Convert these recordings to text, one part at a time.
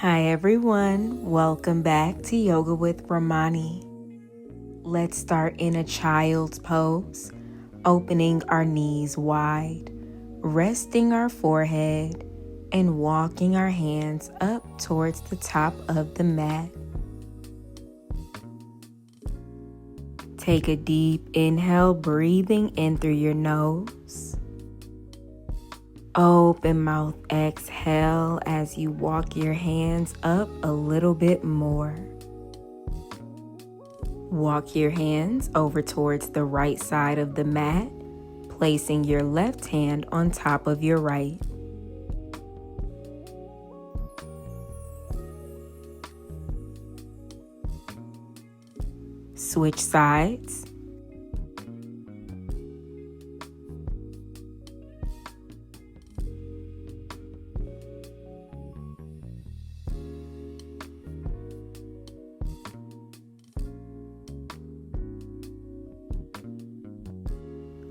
Hi everyone, welcome back to Yoga with RAMONI. Let's start in a child's pose, opening our knees wide, resting our forehead, and walking our hands up towards the top of the mat. Take a deep inhale, breathing in through your nose. Open mouth, exhale as you walk your hands up a little bit more. Walk your hands over towards the right side of the mat, placing your left hand on top of your right. Switch sides.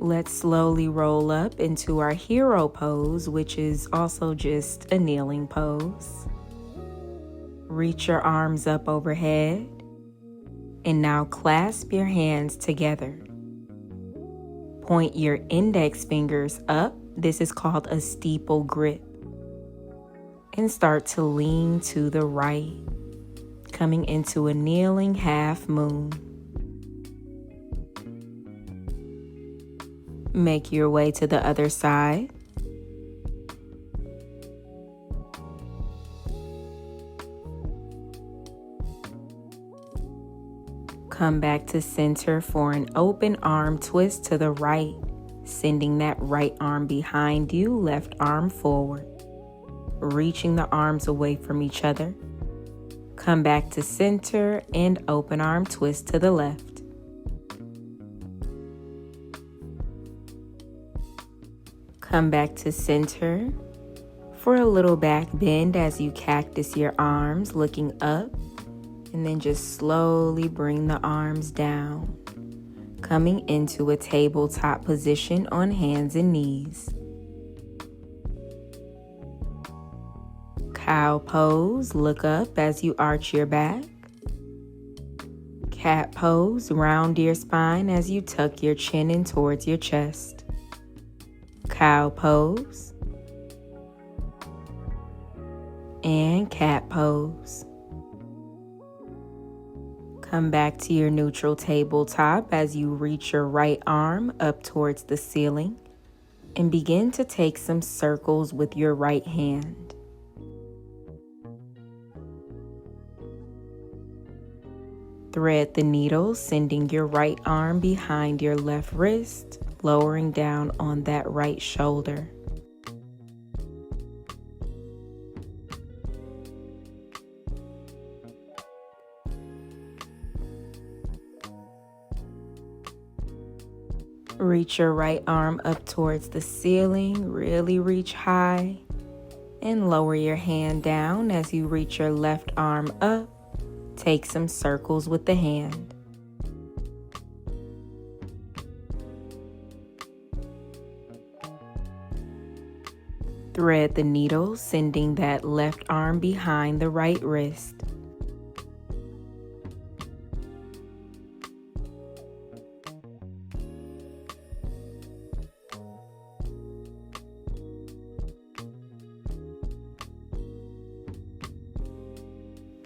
Let's slowly roll up into our hero pose, which is also just a kneeling pose. Reach your arms up overhead, and now clasp your hands together. Point your index fingers up. This is called a steeple grip. And start to lean to the right, coming into a kneeling half moon. Make your way to the other side. Come back to center for an open arm twist to the right, sending that right arm behind you, left arm forward. Reaching the arms away from each other. Come back to center and open arm twist to the left. Come back to center for a little back bend as you cactus your arms, looking up, and then just slowly bring the arms down, coming into a tabletop position on hands and knees. Cow pose, look up as you arch your back. Cat pose, round your spine as you tuck your chin in towards your chest. Cow pose, and cat pose. Come back to your neutral tabletop as you reach your right arm up towards the ceiling and begin to take some circles with your right hand. Thread the needle, sending your right arm behind your left wrist, lowering down on that right shoulder. Reach your right arm up towards the ceiling, really reach high, and lower your hand down as you reach your left arm up. Take some circles with the hand. Thread the needle, sending that left arm behind the right wrist.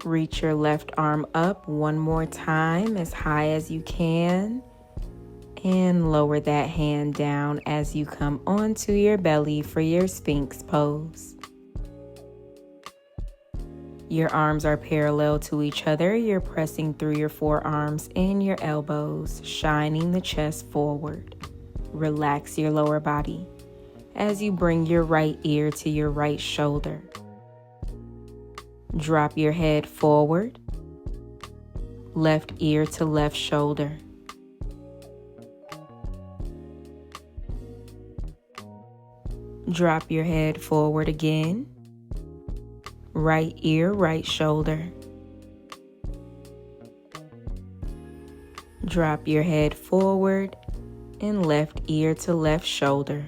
Reach your left arm up one more time, as high as you can, and lower that hand down as you come onto your belly for your Sphinx pose. Your arms are parallel to each other. You're pressing through your forearms and your elbows, shining the chest forward. Relax your lower body as you bring your right ear to your right shoulder. Drop your head forward, left ear to left shoulder. Drop your head forward again, right ear, right shoulder. Drop your head forward and left ear to left shoulder.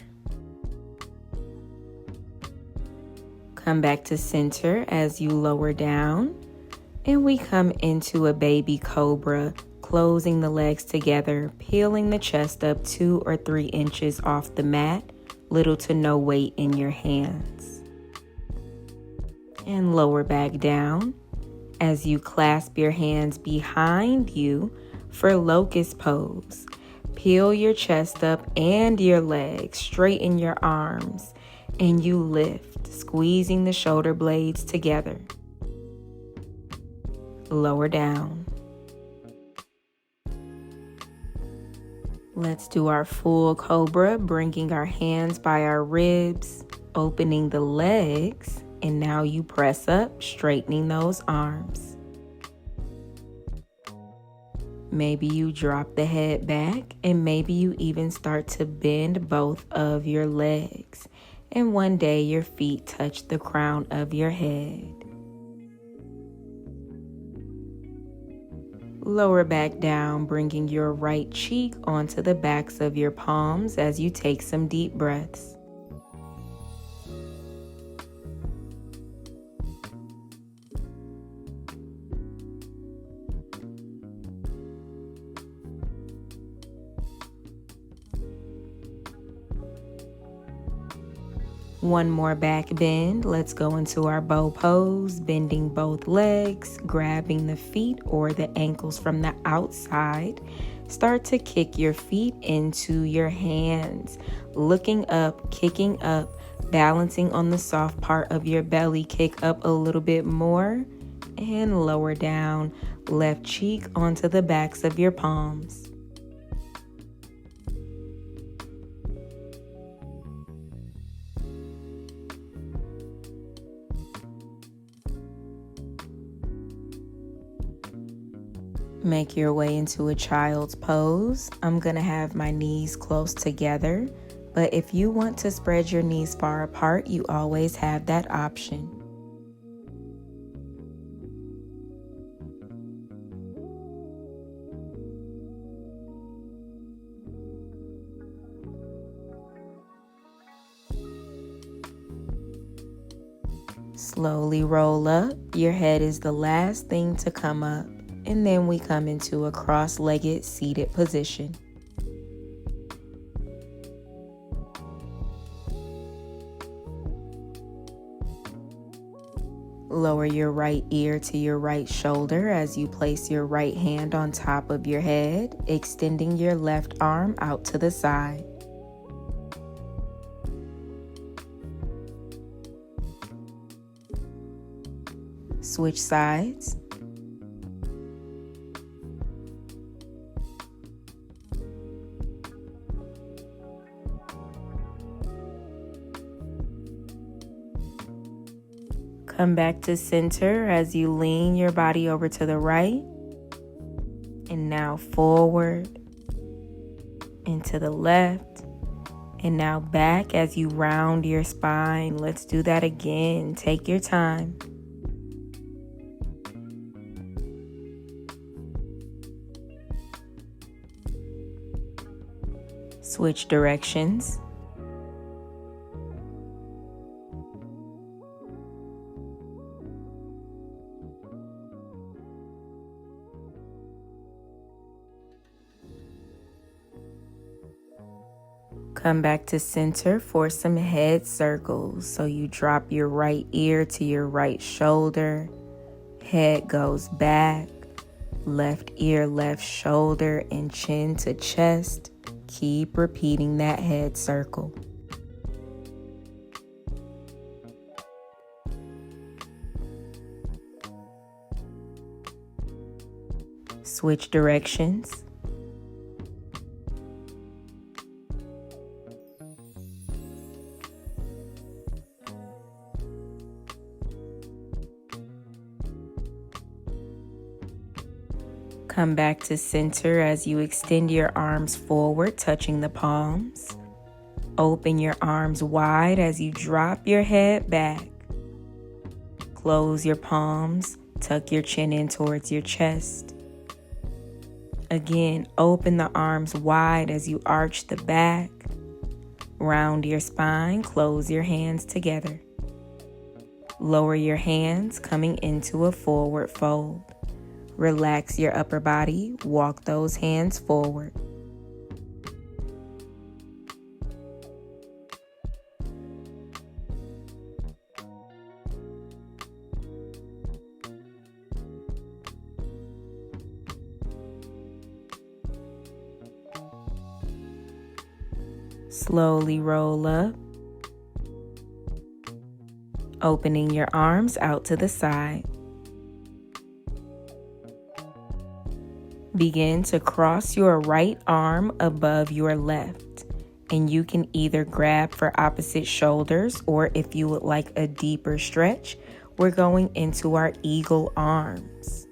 Come back to center as you lower down, and we come into a baby cobra, closing the legs together, peeling the chest up 2 or 3 inches off the mat, little to no weight in your hands. And lower back down as you clasp your hands behind you for locust pose. Peel your chest up and your legs, straighten your arms, and you lift, squeezing the shoulder blades together. Lower down. Let's do our full cobra, bringing our hands by our ribs, opening the legs, and now you press up, straightening those arms. Maybe you drop the head back, and maybe you even start to bend both of your legs. And one day your feet touch the crown of your head. Lower back down, bringing your right cheek onto the backs of your palms as you take some deep breaths. One more back bend. Let's go into our bow pose, bending both legs, grabbing the feet or the ankles from the outside. Start to kick your feet into your hands, looking up, kicking up, balancing on the soft part of your belly. Kick up a little bit more and lower down, left cheek onto the backs of your palms. Make your way into a child's pose. I'm going to have my knees close together, but if you want to spread your knees far apart, you always have that option. Slowly roll up. Your head is the last thing to come up. And then we come into a cross-legged seated position. Lower your right ear to your right shoulder as you place your right hand on top of your head, extending your left arm out to the side. Switch sides. Come back to center as you lean your body over to the right. And now forward and to the left. And now back as you round your spine. Let's do that again. Take your time. Switch directions. Come back to center for some head circles. So you drop your right ear to your right shoulder. Head goes back. Left ear, left shoulder, and chin to chest. Keep repeating that head circle. Switch directions. Come back to center as you extend your arms forward, touching the palms. Open your arms wide as you drop your head back. Close your palms, tuck your chin in towards your chest. Again, open the arms wide as you arch the back. Round your spine, close your hands together. Lower your hands, coming into a forward fold. Relax your upper body, walk those hands forward. Slowly roll up, opening your arms out to the side. Begin to cross your right arm above your left, and you can either grab for opposite shoulders, or if you would like a deeper stretch, we're going into our eagle arms.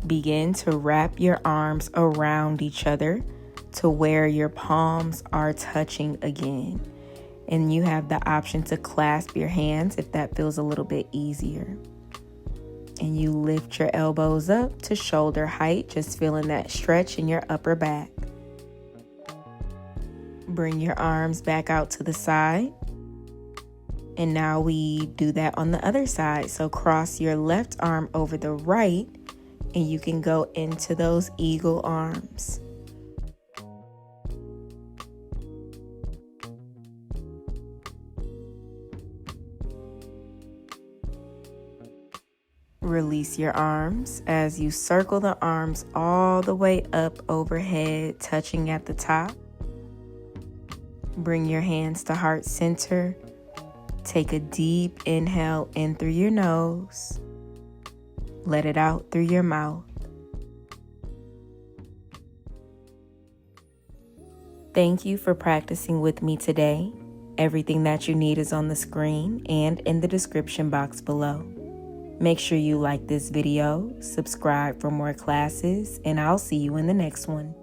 Begin to wrap your arms around each other to where your palms are touching again. And you have the option to clasp your hands if that feels a little bit easier. And you lift your elbows up to shoulder height, just feeling that stretch in your upper back. Bring your arms back out to the side. And now we do that on the other side. So cross your left arm over the right, and you can go into those eagle arms. Release your arms as you circle the arms all the way up overhead, touching at the top. Bring your hands to heart center. Take a deep inhale in through your nose. Let it out through your mouth. Thank you for practicing with me today. Everything that you need is on the screen and in the description box below. Make sure you like this video, subscribe for more classes, and I'll see you in the next one.